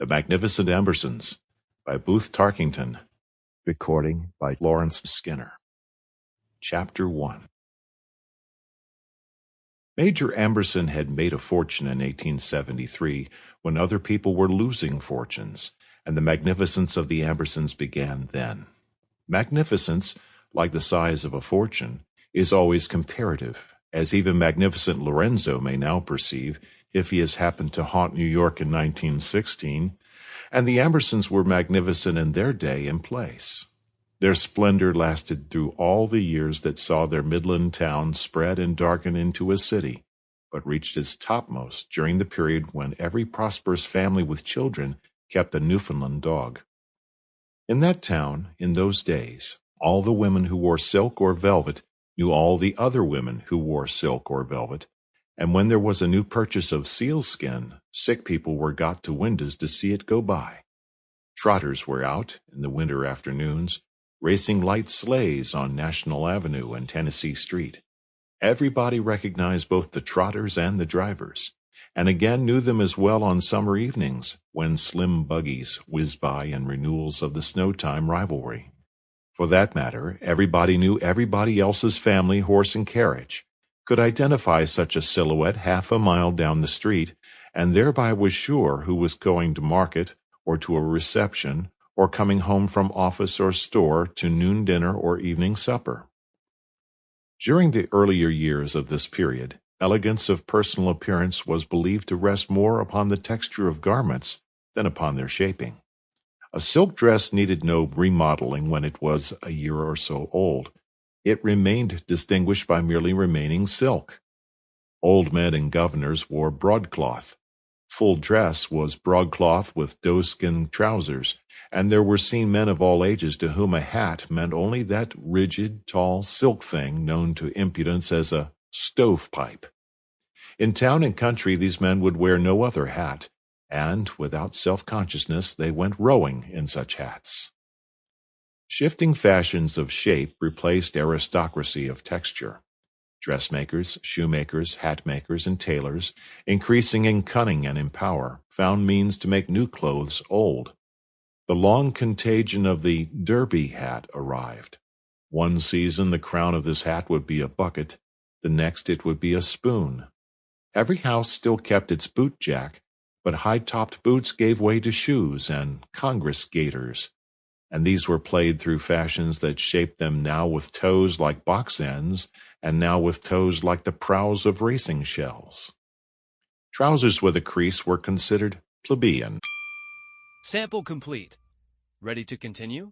The Magnificent Ambersons by Booth Tarkington. Recording by Lawrence Skinner. Chapter 1. Major Amberson had made a fortune in 1873 when other people were losing fortunes, and the magnificence of the Ambersons began then. Magnificence, like the size of a fortune, is always comparative, as even magnificent Lorenzo may now perceive if he has happened to haunt New York in 1916, and the Ambersons were magnificent in their day and place. Their splendor lasted through all the years that saw their Midland town spread and darken into a city, but reached its topmost during the period when every prosperous family with children kept a Newfoundland dog. In that town, in those days, all the women who wore silk or velvet knew all the other women who wore silk or velvet, and when there was a new purchase of sealskin, sick people were got to windows to see it go by. Trotters were out, in the winter afternoons, racing light sleighs on National Avenue and Tennessee Street. Everybody recognized both the trotters and the drivers, and again knew them as well on summer evenings, when slim buggies whizzed by in renewals of the snow-time rivalry. For that matter, everybody knew everybody else's family horse and carriage, could identify such a silhouette half a mile down the street, and thereby was sure who was going to market or to a reception or coming home from office or store to noon dinner or evening supper. During the earlier years of this period, elegance of personal appearance was believed to rest more upon the texture of garments than upon their shaping. A silk dress needed no remodeling when it was a year or so old. It remained distinguished by merely remaining silk. Old men and governors wore broadcloth. Full dress was broadcloth with doeskin trousers, and there were seen men of all ages to whom a hat meant only that rigid, tall silk thing known to impudence as a stovepipe. In town and country these men would wear no other hat, and, without self-consciousness, they went rowing in such hats. Shifting fashions of shape replaced aristocracy of texture. Dressmakers, shoemakers, hatmakers, and tailors, increasing in cunning and in power, found means to make new clothes old. The long contagion of the derby hat arrived. One season the crown of this hat would be a bucket, the next it would be a spoon. Every house still kept its boot jack, but high-topped boots gave way to shoes and Congress gaiters, and these were played through fashions that shaped them now with toes like box ends, and now with toes like the prows of racing shells. Trousers with a crease were considered plebeian. Sample complete. Ready to continue?